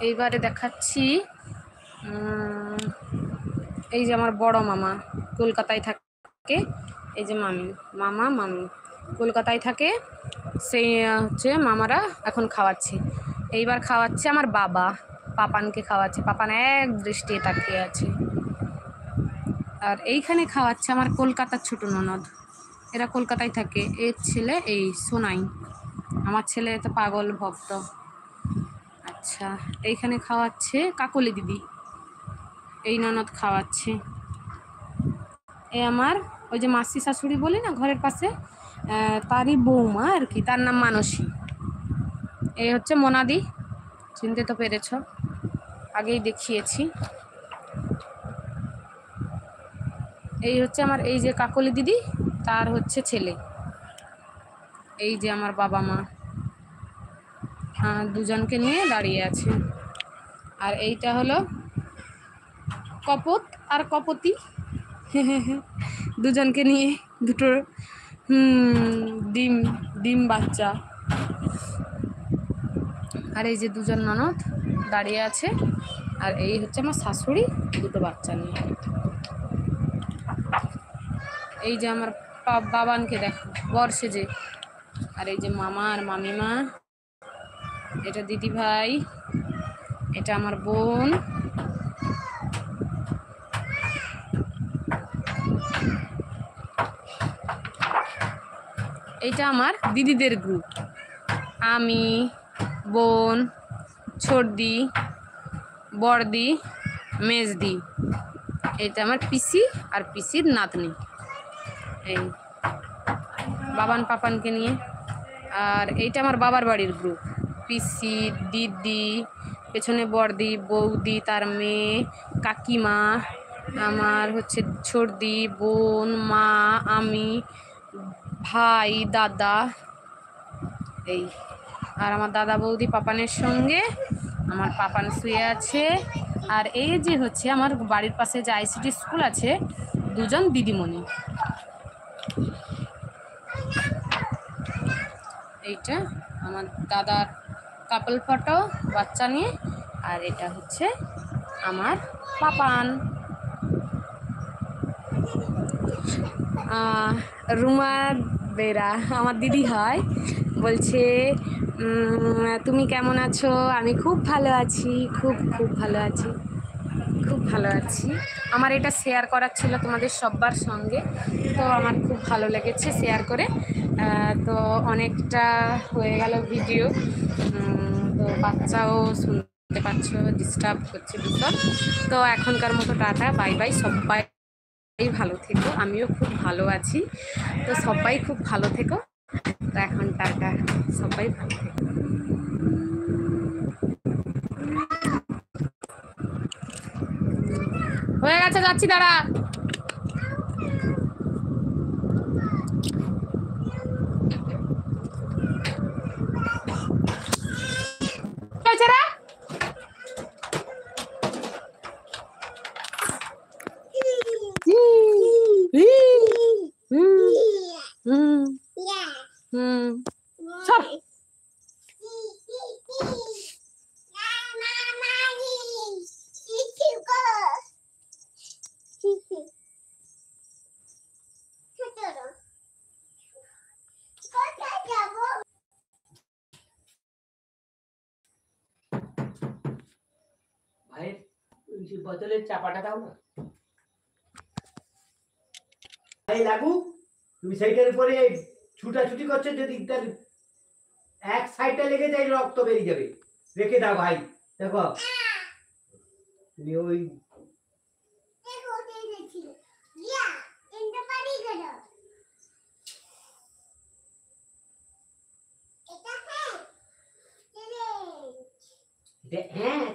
এইবারে দেখাচ্ছি এই যে আমার বড় মামা কলকাতায় থাকে, এই যে মামি কলকাতায় থাকে, সেই হচ্ছে মামারা এখন খাওয়াচ্ছে। এইবার খাওয়াচ্ছে আমার বাবা, পাপানকে খাওয়াচ্ছে। পাপান এক দৃষ্টি তাকিয়ে আছে। আর এইখানে খাওয়াচ্ছে আমার কলকাতার ছোট ননদ, এরা কলকাতায় থাকে। এর ছেলে এই সোনাই, আমার ছেলে তো পাগল ভক্ত। আচ্ছা, এইখানে খাওয়াচ্ছে কাকলি দিদি, এই ননদ খাওয়াচ্ছে। এ আমার ওই যে মাসি শাশুড়ি বলি না ঘরের পাশে, তারই বৌমা আর কি, তার নাম মানসী। এই হচ্ছে মোনাদি, চিনতে তো পেরেছ, আগেই দেখিয়েছি। এই হচ্ছে আমার এই যে কাকলি দিদি, তার হচ্ছে ছেলে। এই যে আমার বাবা মা দুজনকে নিয়ে দাঁড়িয়ে আছে। আর এইটা হলো কপত আর কপতি, দুজনকে নিয়ে দুটো ডিম বাচ্চা। আর এই যে দুজন ননদ দাঁড়িয়ে আছে। আর এই হচ্ছে আমার শাশুড়ি দুটো বাচ্চা নিয়ে। এই যে আমার বাবানকে দেখো বর সেজে। আর এই যে মামা আর মামিমা, এটা দিদি ভাই, এটা আমার বোন, এইটা আমার দিদিদের গ্রুপ। আমি, বোন, ছোটদি, বড়দি, মেজদি, এটা আমার পিসি আর পিসির নাতনি। এই বাবান পাপানকে নিয়ে। আর এইটা আমার বাবার বাড়ির গ্রুপ, পিসি, দিদি, পেছনে বড়দি, বৌদি, তার মেয়ে, কাকিমা, আমার হচ্ছে ছোটদি, বোন, মা, আমি, ভাই, দাদা। এই আর আমার দাদা বৌদি পাপানের সঙ্গে, আমার পাপান শুয়ে আছে। আর এই যে হচ্ছে আমার বাড়ির পাশে যে আইসিটি স্কুল আছে, দুজন দিদিমণি। এইটা আমার দাদার কাপল ফটো বাচ্চা নিয়ে। আর এটা হচ্ছে আমার পাপান। রুমা বেরা আমার দিদি হয়, বলছে তুমি কেমন আছো? আমি খুব ভালো আছি, খুব খুব ভালো আছি, খুব ভালো আছি। আমার এটা শেয়ার করার ছিল তোমাদের সবার সঙ্গে, তো আমার খুব ভালো লেগেছে শেয়ার করে। তো অনেকটা হয়ে গেল ভিডিও, তো বাচ্চাও শুনতে পাচ্ছ ডিস্টার্ব করছে ভীষণ। তো এখনকার মতো টাটা, বাই বাই। সবাই ভালো থেকো, আমিও খুব ভালো আছি, তো সবাই খুব ভালো থেকো। তো এখন টাটা, সবাই ভালো থেকো। হয়ে গেছে, যাচ্ছি, দাঁড়া। বোতলের চাপাটা দাও না ভাই। লাগু, তুমি সেইটার উপরে ছুটাছুটি করছো, যদি তার এক সাইডটা লেগে যায় রক্ত বেরিয়ে যাবে। রেখে দাও ভাই। দেখো তুমি ওই হ্যাঁ